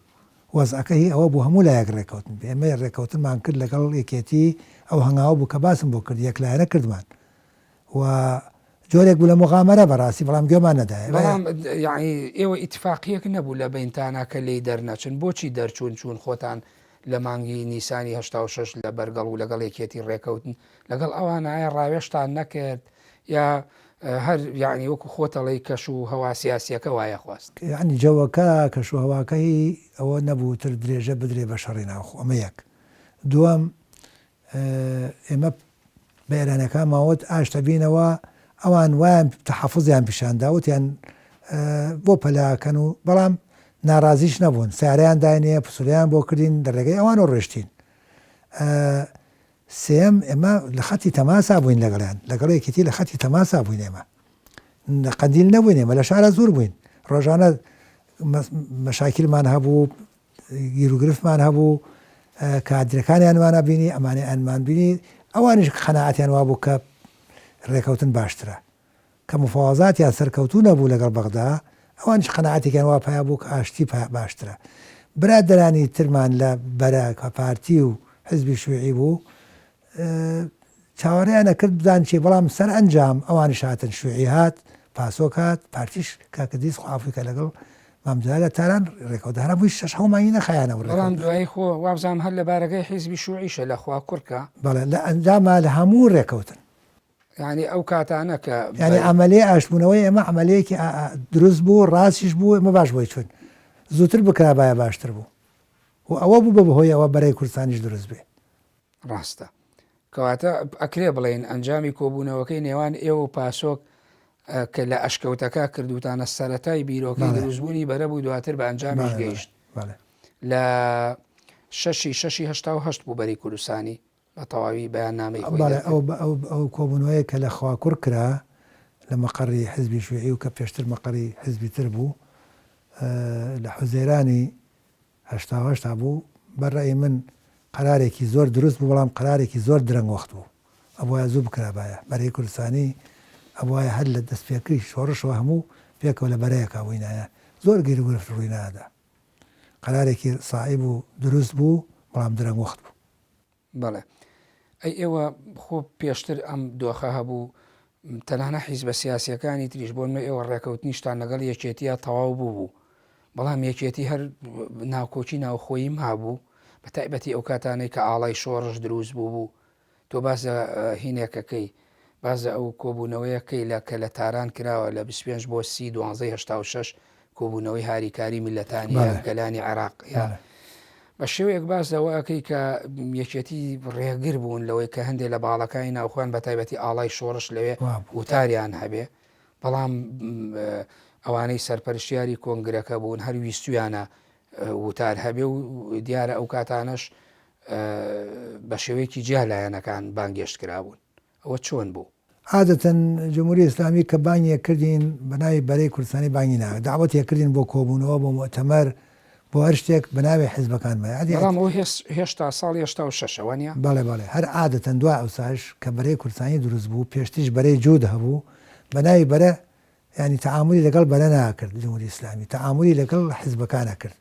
وەزعەکە هی ئەوە بوو هەموو لایەک ڕێکەوتن بێ. ئێمە ڕێکەوتنمان کرد لەگەڵ یەکێتی، ئەو هەنگاوە بوو کە باسم بۆ کرد، یەکلایەنە کردمان و جۆرێک بوو لە مغامەرە بەڕاستی، بەڵام گوێمان نەدایە. بەڵام یعنی ئێوە ئیتفاقیەک نەبوو لە بەینتانە کە لێی دەرنەچن، بۆچی چوون خۆتان لە مانگی نیسانی 86 لە بەرگەڵ و لەگەڵ یەکێتی ڕێکەوتن لەگەڵ ئەوان ئایا ڕاوێشتان نەکرد یا هەر یعنی وەکو خۆتەڵی کەش و هەوا سیاسیەکە وایە خواست؟ یعنی جەوەکە کەش و هەواکەی ئەوە نەبوو تر درێژە بدرێ بە شەڕی ناوخۆ، ئەمە یەک. دووەم ئێمە بە ئێرانەکان ماوەت ئاش دەبینەوە، ئەوان وایان تەحەفوزیان پیشاندا وتیان بۆ پەلاکەن و بەڵام ناڕازیش نەبوون، سیارەیان داینێ پسووریان بۆ کردین دەڕێگەی ئەوانەوە ڕێشتین. سێم ئێمە لە خەتی تەماسا بووین لەگەڵ یەکێتی لە خەتی تەماسا بووین، ئێمە قەندیل نەبووین، ئێمە لە شارە زۆر بووین، ڕۆژانە مەشاکیلمان هەبوو، گیرروگرفتمان هەبوو، کادرەکانیانمانە بینی، ئەمانەی ئەنمان بینی، ئەوانیش خەناعەتیان وابوو کە ڕێکەوتن باشترە، کە مفاوەزاتیان سەرکەوتوو نەبوو لەگەڵ بەغدا، ئەوانش خەناعەتێکیان وا پیا بوو کە ئاشتی باشترە. برادەرانی ترمان لە بەرە کە پارتی و حزبی شوێعی بوو چاوەڕێیان نەکرد بدان چی، بەڵام سەر ئەنجام ئەوانیش هاتن، شوێعی هات، پاسۆک هات، پارتیش کاکەدیس خوافریکە لەگەڵ مامجلال لە تاران ڕێکەوت هەرا بووی 6 مانگی نەخایانەوە. بەڵام دوایی خۆ وابزانام هەر لە بارەکەی حیزبی شوعیشە لە خوا کوورکە، بەڵێ لە ئەنجامە لە هەموو ڕێکەوتن، یعنی ئەو کاتانە کە یعنی ئەمەلەیە ئاشبوونەوەی ئێمە ئەمەلەیەکی دروست بوو، ڕاستیش بوو، ئێمە باش بۆی چون زووتر بکرابایە باشتر بوو و ئەوە بوو بە بەهۆی ئەوە بەرەی کوردستانیش دروست بێ. ڕاستە کەواتە ئەکرێ بڵێن ئەنجامی کۆبوونەوەکەی نێوان ئێوە و پاسۆک کە لە ئەشکەوتەکە کردوتانە سەرەتای بیرۆکەی دروستبوونی بەرە بوو، دواتر بە ئەنجامیش گەیشت. لە 6/6/88 بوو بەری کوردستانی بە تەواوی بەیان نامەی ئەو کۆبوونەوەی کە لە خواکوور کرا لە مەقڕی حزبی شوێعی و کە پێشتر مەقڕی حزبی تر بوو لە حوزەیرانی هەشتا بوو بەڕێی من قرارێکی زۆر دروست بوو بەڵام قرارێکی زۆر درەنگ وەخت بوو ئەوە زوو بکرابایە بەرەی کوردستانی ئەوە هەر لە دەستپێکری شۆڕشەوە هەموو پێکەوە لە بەرەیەکە بووینایە زۆر گیرگرفت ڕووینادا قرارێکی ساحیب و دروست بوو بەڵام درەنگ وەخت بوو. بەڵێ ئەی ئێوە خۆ پێشتر ئەم دۆخە هەبوو تەنانە حیزبە سیاسیەکانی تریش بۆن ئێوە ڕێکەوتنیشتان لەگەڵ یەکێتیە تەواو بوو بەڵام یەکێتی هەر ناوکۆچی ناوخۆیی هابوو بە تایبەتی ئەو کاتانەی کە ئاڵای شۆڕش دروست بوو تۆ بازە هینێکەکەی بازە ئەو کۆبوونەوەیەکەی لە کە لە تاران کراوە لە 25 بۆ 12/86 کۆبوونەوەی هاریکاری میلەتانی گەلانی عێراق بە شێوەیەک بازەوەکەی کە یەکێتی ڕێگر بوون لەوەی کە هەندێک لە باڵەکانی ناوخۆیان بە تایبەتی ئاڵای شۆڕش لەوێ وتاریان هەبێ بەڵام ئەوانەی سەرپەرشتیاری کۆنگرەکە بوون هەر ویستویانە وتار هەبێ و دیارە ئەو کاتانش بە شێوەیەکی جیالایەنەکان بانگێشت کرابوون ئەوە چۆن بوو؟ عادەتەن جمهوری ئیسلامی کە بانگێ کردین بەناوی بەرەی کوردستانی بانگی ناوە داوەتێک کردین بۆ کۆبوونەوە بۆ مؤتەمەر بۆ هەر شتێک بەناوی حیزبەکان بەڵام ئەو هێشتا ساڵ 86ەوە نیە؟ بەڵێ هەر عادەتەن دوای ئەوساش کە بەرەی کوردستانی دروست بوو پێشتیش بەرەی جوود هەبوو بەناوی بەرە ینی تەعاملی لەگەڵ بەرە ناکرد جمهوری ئیسلامی تەعاملی لەگەڵ حیزبەکانە کرد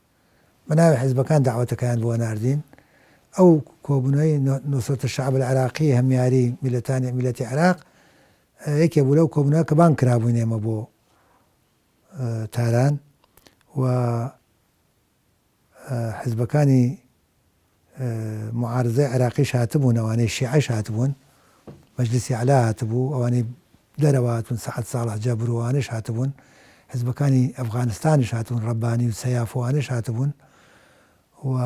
بەناوی حیزبەکان داوەتەکەیان بۆ ناردین ئەو کۆبوونەوەی نوسەتە شعب العراقی هەمیاری میلەتی عێراق یەکێ بوو لەو کۆبوونەوە کە بانگ کرابووین ئێمە بۆ تاران و حیزبەکانی معارزەی عێراقیش هاتبوون ئەوانەی شیعەش هاتبوون مەجلیسی عەلا هاتبوو ئەوانەی دەرەوە هاتبوون سەعەد ساڵح جەبروانش هاتبوون حیزبەکانی ئەفغانستانیش هاتبوون ڕەبانی و سەیافوانش هاتبوون و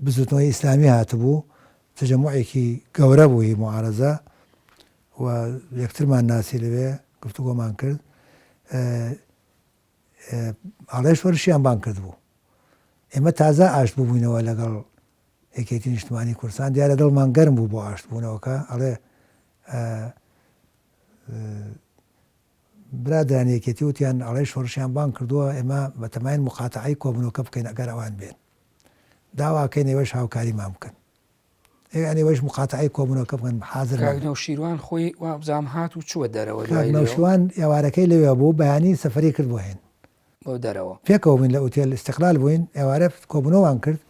بزوتنەوەی ئیسلامی هاتبوو تەجەموعێکی گەورە بووی معارزە و یەکترمان ناسی لەوێ گفتوگۆمان کرد ئاڵای شۆڕشیان بانگ کرد بوو ئێمە تازە ئاشت بووبووینەوە لەگەڵ یەکێتی نیشتمانی کوردستان دیارە دڵمان گەرم بوو بۆ ئاشت بوونەوەکە ئەڵێ برادران یەکێتی وتیان ئاڵای شۆڕشیان بانگ کردووە ئێمە بەتەمایل مقاتعەی کۆبوونەوەکە بکەین ئەگەر ئەوان بێن داواکەین ئێوەش هاوکاریمان بکەن ئێوەش مقاتعەی کۆبوونەوەکە بکەن حازر نەوشیروان خۆی وابزام هات و چووە دەرەوە نەوشیروان ئێوارەکەی لەوێ بوو بەیانی سەفەری کرد بۆ هێن بۆ دەرەوە پێکەوە بووین لە ئوتێل استقلال بووین ئێوارە کۆبوونەوەوان کرد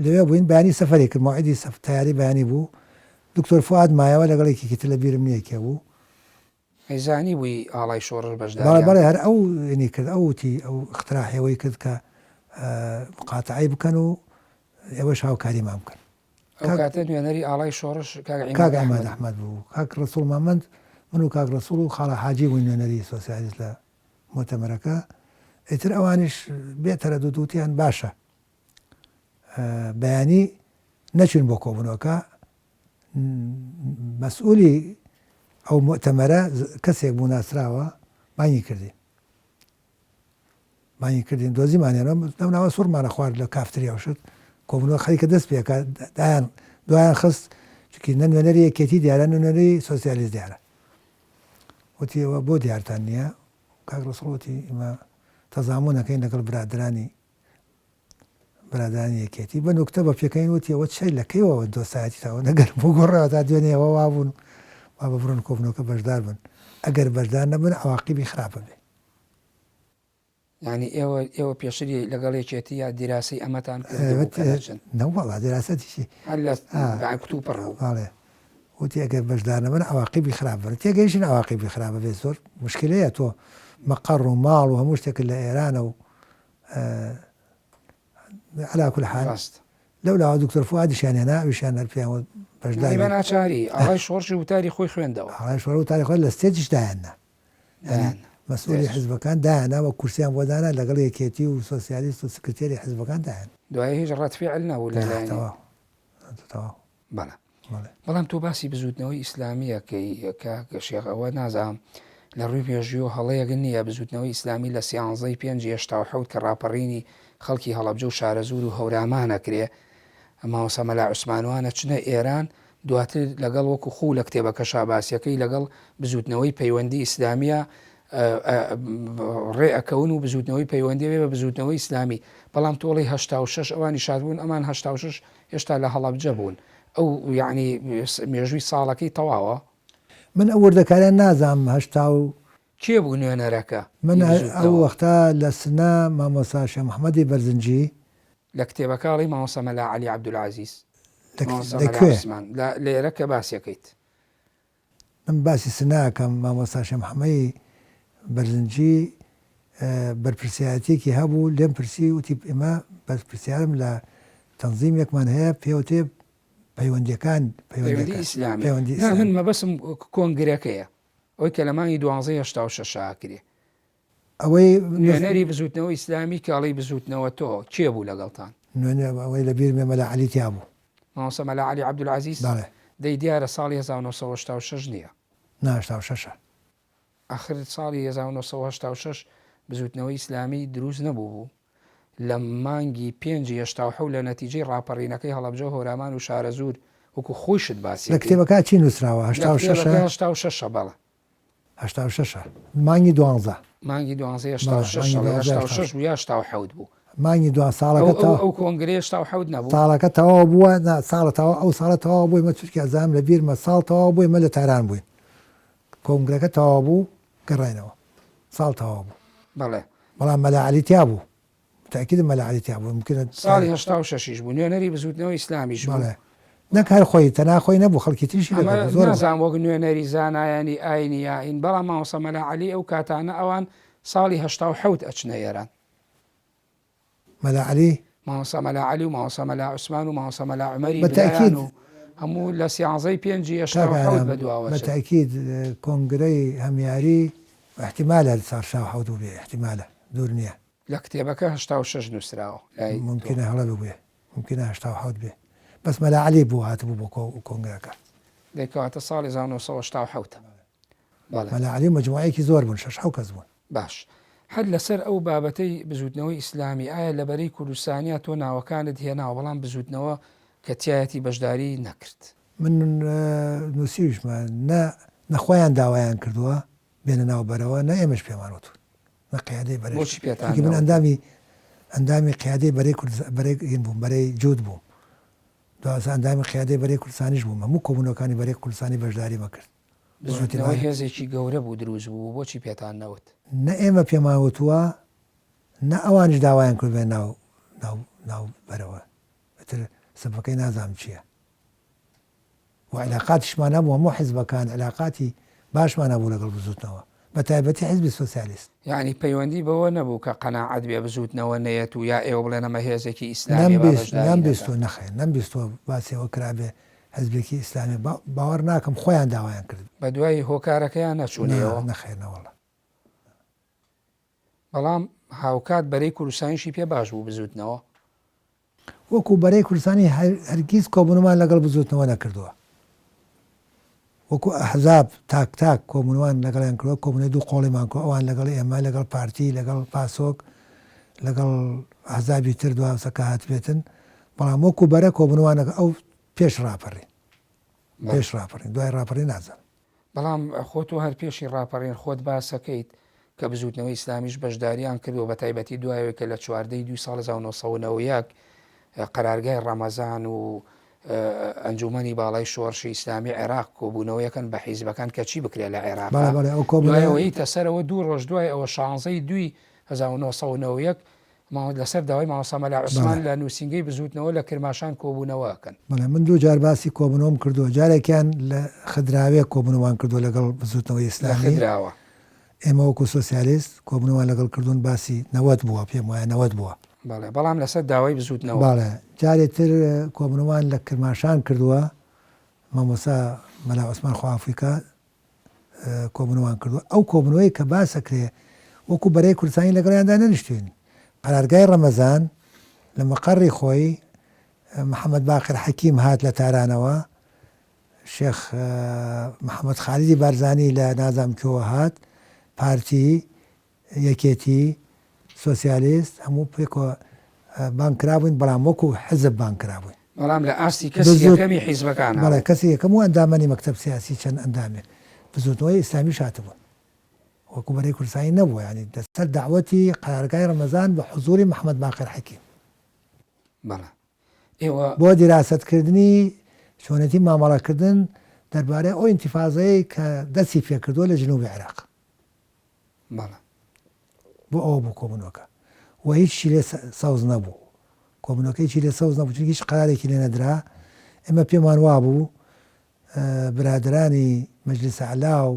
لەوێ بووین بەیانی سەفەری کرد موعیدی تیاری بەیانی بوو دکتۆر فواد مایەوە لەگەڵێکی تر لە بیرم نییەکێ بوو ئەیزانی بووی ئاڵای شۆڕش بەشدار بەڵێ هەر ئەو نی کرد ئەوتی ئەو اختراحەوەی کرد کە مقاتعەی بکەن و ئێوەش هاوکاریمان بکەن ئەو کاتە نوێنەری ئاڵای شۆڕش کاک ئەحمەد ئەحمەد بوو کاک ڕەسوڵ مامەند من و کاک ڕەسوڵ و خاڵە حاجی بووین نوێنەری سۆسیالیست لە مؤتەمەرەکە ئیتر ئەوانیش بێتەرە دووتیان باشە بەیانی نەچون بۆ کۆبوونەوەکە مەسئولی ئەو مؤتەمەرە کەسێک بوو ناسراوە بانگی کردین دۆزیمانێنەوە لەوناوە سوورمانە خوارد لە کافتریا شت کۆبوونەوە خەریکە دەست پێکە دوایان خست چونکی نە نوێنەری یەکێتی دیارە نوێنەری سۆسیالیست دیارە وتیەوە بۆ دیارتان نییە کاک ڕەسوڵ ئمە تەزامونەکەین لەگەڵ برادرانی یەکێتی بە نوکتە بە پێکەین وتیەوە چی لەکەیەوە دۆسایەتیتەوە نەگەر بۆ گۆڕەوە تا دوێنێەوە وابوون وا بە بڕۆن کۆبوونەوەکە بەشدار بن ئەگەر بەشدار نەبن عواقیبی خراپە بێ ینی ئێوە پێشتری لەگەڵ یەکێتی یا دیراسی ئەمەتان نەوەڵا دیراستیشی کتوپڕ باڵێ وتی ئەگەر بەشدار نەبن عواقیبی خراپ بن تێگەیشتن عواقیبی خراپە بێ زۆر مشکلەیە تۆ مەقەڕ و ماڵ و هەموو شتێک لە ئێرانە و على كل حال لەولاوە دکتۆر فوادیشیان هێنا ئەویشیان هەر پێیان بەشداری ناچاری ئاڵای شۆڕشی وتاری خۆی خوێندەوە ئاڵای شۆڕ وتاری خۆی لە ستێجش دایاننا مەسئولی حیزبەکان دایاننا وە کورسیان بۆ دانا لەگەڵ یەکێتی و سۆسیالیست و سکرتێری حیزبەکان دایان دوای هیچ ڕەتفیعل نەبوو لەلایەنەوە بەڵێ بەڵام تۆ باسی بزوتنەوەی ئیسلامیەکەی کە شێخ ئەوە نازانم لە ڕووی پێشوی و هەڵەیەک نییە بزوتنەوەی ئیسلامی لە 11/5 کە ڕاپەڕینی خەڵکی هەڵەبجە و شارەزور و هەورامانەکرێ ئەماوەسە مەلا عوسمانوانە چنە ئێران دواتر لەگەڵ وەکو خوو لە کتێبەکە شاباسیەکەی لەگەڵ بزوتنەوەی پەیوەندی ئیسلامیە ڕێئەکەون و بزوتنەوەی پەیوەندی بە بزوتنەوەی ئیسلامی. بەڵام تۆڵی 86 ئەوانی شادبوون ئەمان 86 هێشتا لە هەڵەبجە بوون. ئەو یعنی مێژووی ساڵەکەی تەواوە. من ئەو وردەکاریان نازانم هەشتا و کێ بوو نوێنەرەکە؟ من ئەو وەختا لە سنە مامۆستا شێخ محەممەدی بەرزنجی لە کتێبەکەڵی مامۆستا مەلا عەلی عەبدولعەزیز لەکوێ لێرە کە باسیەکەیت. من باسی سناکەم مامۆستا شێخ محەممەدی بەرزنجی بەرپرسیارەتێکی هەبوو لێم پرسی وتی ئێمە بەرپرسیارم لە تەنزیمێکمان هەیە پێوتێ پەیوەندیەکان پەیوەندی ئیسلامی. من مەبەسم کۆنگرەکەیە ئەوەی کە لە مانگی 1286 کرێ. ئەوەی نوێنەری بزوتنەوەی ئیسلامی کاڵی بزوتنەوە تۆ چێ بوو لەگەڵتان؟ ئەوەی لە بیر مەلا عەلی تیا بوو. مامۆستا مەلا عەلی عەبدولعەزیز دەی دیارە ساڵی 1986 نییە. ناشتا شەشە. آخر ساڵی 1986 بزوتنەوەی ئیسلامی دروست نەبوو بوو. لە مانگی 5 لە نەتیجەی ڕاپەڕینەکەی هەڵەبجە هۆرامان و شارەزور وەکو خۆشت باسی لە کتێبەکە چی نووسراوە 86 بەڵە 86 مانگی 12 مانگی 1286 یا 87 بوو. مانگی 2 ساڵەکە ئەو کۆنگرێ 87 نەبوو. ساڵەکە تەواو بووە ساڵەتەوە ئەو ساڵە تەواو بووی مە چورکی ئەزانم لە بیرمە ساڵ تەواو بووی مە لە تاران بووین کۆنگرەکە تەواو بوو گەڕێنەوە ساڵ تەواو بوو. بەڵێ بەڵام مەلا عەلی تیا بوو تاکید مەلا عەلی تیا بوو ممکنە ساڵی 86 بوو نوێنەری بزوتنەوەی ئیسلامیش بوو. نەک هەر خۆی تەناخۆی نەبوو خەڵکی تریشی زۆر نازانم وەک نوێنەری زانایانی ئاینی یاین بەڵام مامۆستا مەلا عەلی ئەو کاتانە ئەوان ساڵی 87 ئەچنە ئێران. مەلا عەلی مامۆستا مەلا عەلی و مامۆستا مەلا عوسمان و مامۆستا مەلا عومەری برایان و هەموو لە 13 بەدواوە. بەتاکید کۆنگرەی هەمیاری احتیمالە ساڵ 67 بێ احتیمالە دوور نییە. لە کتێبەکە 86 نووسراوە ممکنە هەڵە بێ ممکنە 87 بێ بەس مەلا عەلی بوو هاتبوو بۆ کۆنگرەکە دەیکەواتە ساڵی 1970 مەلا عەلی مەجموعەیەکی زۆر بوون 6 کەس بوون. باش هەر لەسەر ئەو بابەتەی بزوتنەوەی ئیسلامی ئایا لەبەرەی کوردستانیا تۆ ناوەکانت هێناوە بەڵام بزوتنەوە کە تایەتی بەشداری نەکرد؟ من نووسیشمە نەخۆیان داوایان کردووە بێنە ناوبەرەوە نە ئێمەش پێمان وتون نە قیادەی بەرەی پێێتی من ئەندامی قیادەی بەرەی بووم بەرەی جوود بووم دوازە ئەندامی قیادەی بەرەی کوردستانیش بووم هەموو کۆبوونەکانی بەرەی کوردستانی بەشداری مەکرد. بزوتنەوەی هێزێکی گەورە بوو دروست بوو بۆچی پێتان نەوت؟ نە ئێمە پێمان وتووە نە ئەوانش داوایان کرد بێ ناو بەرەوە بەتر سبەکەی نازانم چییە و علاقاتیشمان نەبوو هەموو حیزبەکان علاقاتی باشمان نەبوو لەگەڵ بزوتنەوە بە تایبەتی حیزبی سۆسیالیست. یعنی پەیوەندی بەوە نەبوو کە قەناعەت بێ بزوتنەوە نەیەت و یا ئێوە بڵێن ئەمە هێزێکی ئیسلامی نەمبیستۆ نەخێن نەمبیستۆ باسیەوە کرابێ حزبێکی ئیسلامی باوەڕ ناکەم خۆیان داوایان کرد بە دوای هۆکارەکەیان نەچوونەوە نەخێنەوەڵە. بەڵام هاوکات بەرەی کوردستانیشی پێ باش بوو بزوتنەوە وەکو بەرەی کوردستانی هەرگیز کۆبوونمان لەگەڵ بزوتنەوە نەکردووە وەکو ئەحزاب تاک کۆبوونەوان لەگەڵیان کردووە کۆبوونەی دوو قۆڵیمان کۆ ئەوان لەگەڵ ئێمە لەگەڵ پارتی لەگەڵ پاسۆک لەگەڵ ئەحزابی تر دواسەکە هاتبێتن بەڵام وەکو بەرە کۆبوونەوانەکە ئەو پێش ڕاپەڕین دوای ڕاپەڕی نازان. بەڵام خۆت و هەر پێشی ڕاپەڕین خۆت باسەکەیت کە بزوتنەوەی ئیسلامیش بەشداریان کردو بە تایبەتی دوایەوە کە لە 14 ساڵ 1990 قەرارگای ڕەمەزان و ئەنجومەنی باڵای شۆڕشی ئیسلامی عێراق کۆبوونەوەیەکەن بە حیزبەکان کە چی بکرێت لە عێراق دوایەوەی تەسەرەوە 2 ڕۆژ دوای ئەوە 16 1990 لەسەر داوای مامۆستا مەلا عوسمان لە نووسینگەی بزوتنەوە لە کرماشان کۆبوونەوەکەن. من دوو جار باسی کۆبوونەوەم کردووە جارێکیان لە خدراوێ کۆبوونەوەمان کردووە لەگەڵ بزوتنەوەی ئیسلامی ئێمە وەکو سۆسیالیست کۆبوونەوەمان لەگەڵ کردوون باسی 90 بووە پێم وایە 90 بووە بەڵام لەسەر داوای بزوتنەوە جارێتتر کۆبوونەوەمان لە کرماشان کردووە مامۆستا مەلا عوسمان خوافریکا کۆبوونەوەمان کردووە ئەو کۆبوونەوەی کە باسەکرێ وەکو بەرەی کوردستانی لەگەڵیاندا نەنیشتوین قەرارگای ڕەمەزان لە مەقەڕی خۆی محەممەد باقر حەکیم هات لە تارانەوە شێخ محەممەد خالیدی بارزانی لە نازام کۆوە هات پارتی یەکێتی سۆسیالیست هەموو پێکەوە بانکرابووین بەڵام وەکو حزب بانکرابووین بەڵام لە ئاستی کەسی یەکەمی حیزبەکان بەڵێ کەسی یەکەم و ئەندامەنی مەکتەب سیاسی چەند ئەندامێن بزوتنەوەی ئیسلامی شاتبوون وەکو بەرەی کوردستانی نەبووە ینی دەسەر داوەتی قرارگای ڕەمەزان بە حوزوری محەممەد باقر حەکیم بەڵێ ئێوە بۆ دیراستکردنی چۆنەتی مامەڵەکردن دەربارەی ئەو ئینتیفازەیە کە دەستی پێکردووە لە جنوبی عێراق بەڵێ بۆ ئەوە بوو کۆبوونەوەکە و هیچ لێ سەوز نەبوو کۆبوونەکەی چی لێ سەوز نەبوو چونکە هیچ قرارێکی لێ نەدرا ئێمە پێمان وا بوو برادرانی مەجلیس عەلا و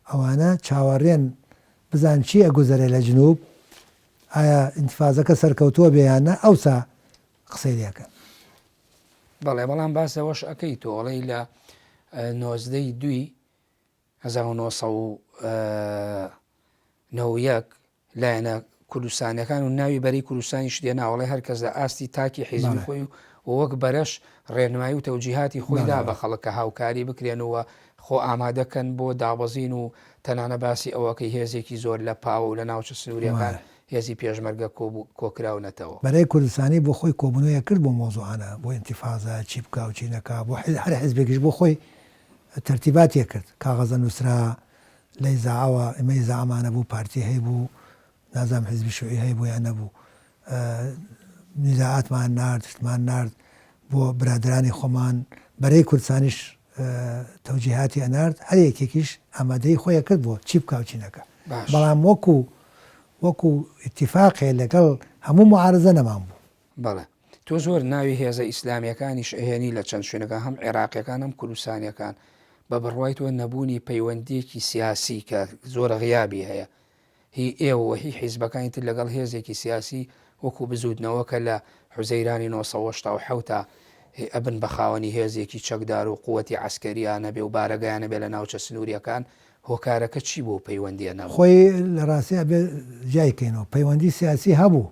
ئەوانە چاوەڕێن بزان چی ئەگوزەرێ لە جنوب ئایا ئینتیفازەکە سەرکەوتووە بێیانە ئەوسا قسەی لێکەن بەڵێ بەڵام باسەوەش ئەەکەی تۆڵی لە 1992 لایەنە کوردستانەکان و ناوی بەری کوردستانی شتێ ناوەڵێ هەرکەس لە ئاستی تاکی حیزبی خۆی و وەک بەرەش ڕێنمایی و تەوجیهاتی خۆیدا بە خەڵکە هاوکاری بکرێنەوە خۆ ئامادەکەن بۆ دابەزین و تەنانە باسی ئەوەکەی هێزێکی زۆر لە پاوە و لە ناوچە سنووریەکان هێزی پێشمەرگە کۆکراونەتەوە بەرەی کوردستانی بۆ خۆی کۆبوونەوەیە کرد بۆ مۆزوعانە بۆ ئینتیفازە چی بکە و چی نەکا بۆ هەر حیزبێکیش بۆ خۆی تەرتیباتیە کرد کاغەزە نووسرا لەی زاوە ئەمەی زامانە بوو پارتی هەیە بوو نازام حیزبی شوعی هەیە بۆ یان نەبوو نیزاعاتمان نارد شتمان نارد بۆ برادرانی خۆمان بەرەی کوردستانیش تەوجیهاتی ئەنارد هەر یەکێکیش ئامادەی خۆیە کرد بۆ چی بکە و چی نەکە بەڵام وەکو ئیتیفاقێ لەگەڵ هەموو معارزە نەمان بوو بەڵێ تۆ زۆر ناوی هێزە ئیسلامیەکانیش ئەهێنی لە چەند شوێنەکە هەم عێراقیەکان هەم کوردستانیەکان بە بڕوای تۆ نەبوونی پەیوەندیەکی سیاسی کە زۆر غیابی هەیە هی ئێوە هی حیزبەکانی تر لەگەڵ هێزێکی سیاسی وەکو بزودنەوەکە لە حوزەیرانی 1970 ئەبن بە خاوەنی هێزێکی چەکدار و قووەتی عسکەریانە بێ و بارەگەیانە بێ لە ناوچە سنووریەکان هۆکارەکە چی بۆ پەیوەندیە نەبوو خۆی لە ڕاستی ئەبێ جایکەینەوە پەیوەندی سیاسی هەبوو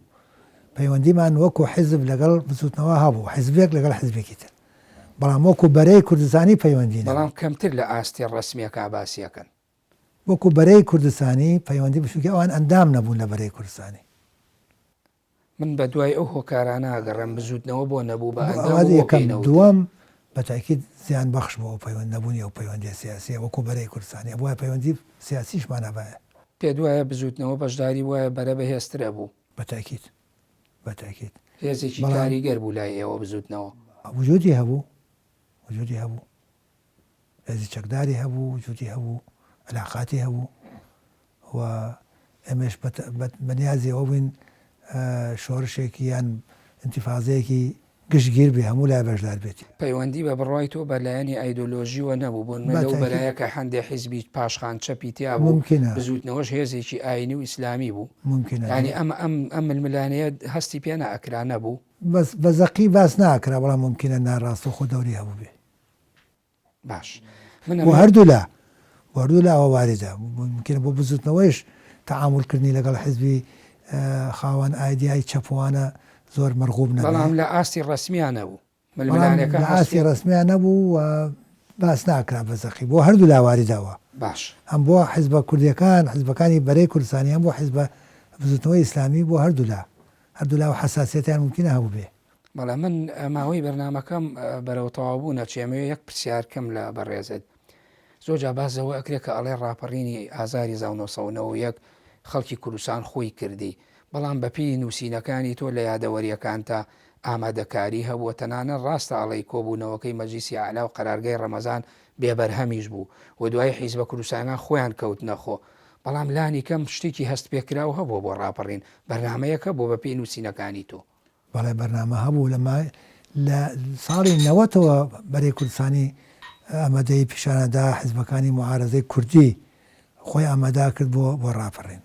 پەیوەندیمان وەکو حیزب لەگەڵ بزوتنەوە هەبوو حیزبێک لەگەڵ حیزبێکی تر بەڵام وەکو بەرەی کوردستانی پەیوەندی بەڵام کەمتر لە ئاستی ڕسمیەکە باسیەکەن وەکو بەرەی کوردستانی پەیوەندی بشوکی ئەوان ئەندام نەبوون لە بەرەی کوردستانی من بە دوای ئەو هۆکارانە ئەگەڕم بزوتنەوە بۆ نەبوو بە یەکەم دووەم بەتاکید زیان بەخش بۆ پەیوەند نەبوونی ئەو پەیوەندی سیاسیە وەکو بەرەی کوردستانی بۆ پەیوەندی سیاسیشمان هەبایە پێ دوایە بزوتنەوە بەشداری وایە بەرە بەهێزترە بوو بەتاکید هێزێکی کاریگەر بوو لای ئێوە بزوتنەوە وجودی هەبوو هێزی چەکداری هەبوو وجودی هەبوو علاقاتی هەبوو و ئەمەش بەنیازی ئەوە بووین شۆڕشێکی یان ئینتیفازەیەکی گشتگیر بێ هەموو لای بەشدار بێتی پەیوەندی بە بڕای تۆ بەلایەنی ئایدۆلۆژیوە نەبوو بۆن لەو بەلایەکە هەندێک حیزبی پاشخان چەپی تیا بوو بزوتنەوەش هێزێکی ئاینی و ئیسلامی بوو ینی ئەم ململانەیە هەستی پێ نەئەکرا نەبوو بە زەقی باس ناکرا بەڵام ممکنە ناڕاست و خۆ دەوری هەبوو بێ باش هەردوو لە ئەوە واردە ممکنە بۆ بزوتنەوەیش تەعاملکردنی لەگەڵ حیزبی خاوەن ئایدیای چەپوانە زۆر مەرغوب نەبوو بەڵام لە ئاستی ڕسمیان نەبوو لە ئاستی ڕسمیان نەبوو و باس ناکرا بە زەقی بۆ هەردوو لاواریداوە باش ئەم بۆ حیزبە کوردیەکان حیزبەکانی بەرەی کوردستانی هەم بۆ حیزبە بزوتنەوەی ئیسلامی بۆ هەردوو لا و حساسیەتیان ممکنە هەبوو بێ بەڵام من ماوەی بەرنامەکەم بەرەو تەواو بوو نەچێمەوە یەک پرسیارکەم لە بەڕێزت زۆر جا بازەوە ئەکرێت کە ئەڵێ ڕاپەڕینی ئازاری 1990 خەڵکی کوردستان خۆی کردی بەڵام بەپی نووسینەکانی تۆ لە یادەوەریەکان تا ئامادەکاری هەبووە تەنانە ڕاستە ئەڵی کۆبوونەوەکەی مەجلیسی عالا و قەرارگای ڕەمەزان بێبەرهەمیش بوو و دوای حیزبە کوردستانیان خۆیان کەوت نەخۆ بەڵام لانی کەم شتێکی هەست پێکراو هەبوو بۆ ڕاپەڕین بەرنامەیەکە بۆ بەپی نووسینەکانی تۆ بەڵێ بەرنامە هەبوو لە ساڵی 90ەوە بەرەی کوردستانی ئەمەدەی پیشانەدا حیزبەکانی معارەزەی کوردی خۆی ئامادا کرد بۆ ڕاپەڕین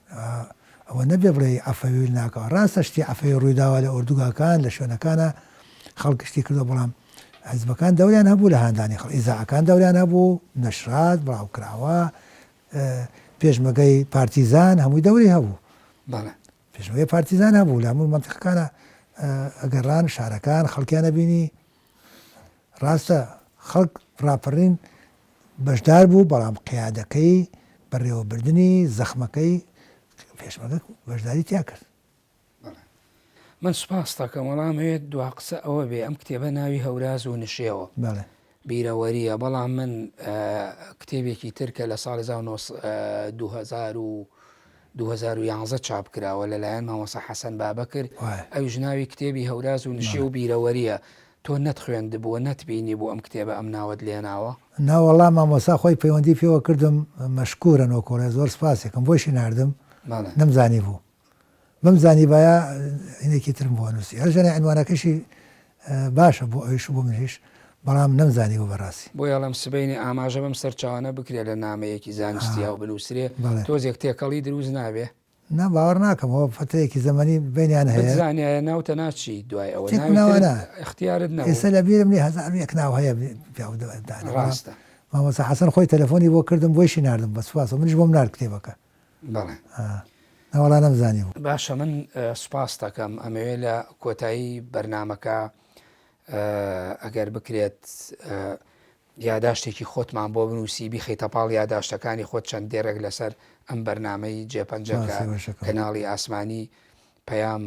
ئەوە نەبێ بڵێ ئەفەوی ناکەوە ڕاستە شتی ئەفەوی ڕوویداوە لە ئۆردوگاکان لە شوێنەکانە خەڵکشتی کردو بەڵام حیزبەکان دەوریان هەبوو لە هەندانی خەڵک ئیزاعەکان دەوریان هەبوو نەشرات بڵاوکراوە پێشمەگەی پارتیزان هەمووی دەوری هەبوو پێشمەگەی پارتیزان هەبوو لە هەموو منتیقەکانە ئەگەڕان شارەکان خەڵکیانە بینی ڕاستە خەڵک ڕاپەڕین بەشدار بوو بەڵام قیادەکەی بەڕێوەبردننی زەخمەکەی پێشمەگە بەشداری تیا کرد من سوپاس دەکەم وەڵامەوێت دوا قسە ئەوە بێ ئەم کتێبە ناوی هەوراز و نشێەوە بەڵێ بیرەوەریە بەڵام من کتێبێکی ترکە لە ساڵی 2011 چاپ کراوە لەلایەن مامۆستا حەسەن بابەکر ئەو ژناوی کتێبی هەوراز و نشێ و بیرەوەریە تۆ نەتخوێندبووە نەتبینی بۆ ئەم کتێبە ئەم ناوت لێناوە ناوەڵام مامۆسا خۆی پەیوەندی پێوە کردم مەشکورن و کۆڵێ زۆر سپاسێکم بۆشی ناردم نەمزانی بوو بمزانی باە هینێکی ترم بۆ نووسی هەرژەنە ئەنوانەکەشی باشە بۆ ئەویش بۆ منیش بەڵام نەمزانی و بەڕاستی بۆ یاڵم سبینی ئاماژە بم سەرچاوانە بکرێت لە نامەیەکی زانستیا و بنووسێ تۆزێک تێکەڵی دروست نابێ نا باوەڕ ناکەم ئەوە فترێکی زەمەنی بینیان هەیە زانایە ناوتە ناچی دوای ئەوە اختیارت ئێستا لە بیرم لێ 1000 ناو هەیە ڕاستە مامۆستا حەسەن خۆی تەلەفۆنی بۆ کردم بۆیشی ناردم بە سوپاس و منیش بۆم نارد کتێبەکە بەڵێ ناوەڵا نەمزانی بوو باشە من سوپاس دەکەم ئەمەوێ لە کۆتایی بەرنامەکە ئەگەر بکرێت یاداشتێکی خۆتمان بۆ بنووسی بیخەیتە پاڵ یاداشتەکانی خۆت چەند دێرەك لەسەر ئەم بەرنامەی جێپەنجەکە کەناڵی ئاسمانی پەیام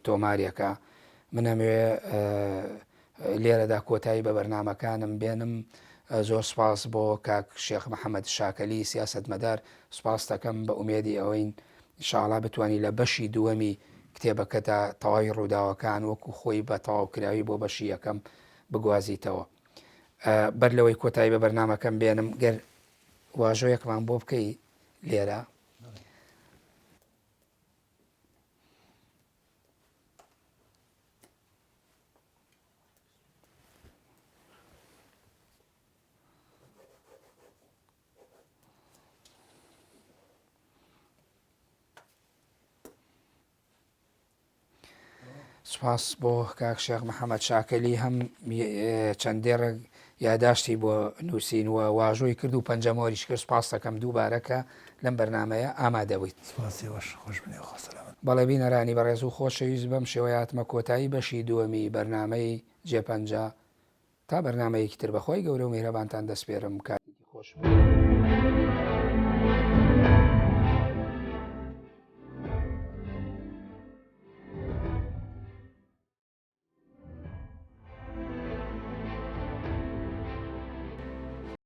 تۆماریەکە من ئەمەوێ لێرەدا کۆتایی بە بەرنامەکانم بێنم زۆر سپاس بۆ کاک شێخ محەممەد شاکەلی سیاسەتمەدار سپاس دەکەم بە ئومێدی ئەوەین ئینشاءڵا بتوانانی لە بەشی دووەمی کتێبەکەدا تەواوی ڕووداوەکان وەکو خۆی بە تەواوکراوی بۆ بەشی یەکەم بگوازیتەوە بەر لەوەی کۆتایی بە بەرنامەکەم بێنم گەر واژۆیەکمان بۆ بکەی لێرە سپاس بۆ کاک شێخ محەممەد شاکەلی هەم چەندێڕێک یاداشتی بۆ نووسین و واژۆی کرد و پەنجەمۆریش کرد سپاس دەکەم دووبارەکە لەم بەرنمەیە ئامادەبیت بەڵێ بینەرانی بەڕێز و خۆشەویست بەم شێوەیاتمە کۆتایی بەشی دووەمی بەرنمەی جێپەنجە تا بەرنمەیەکی تر بەخۆی گەورە و میهرەبانتان دەسپێرم کاتی خۆش.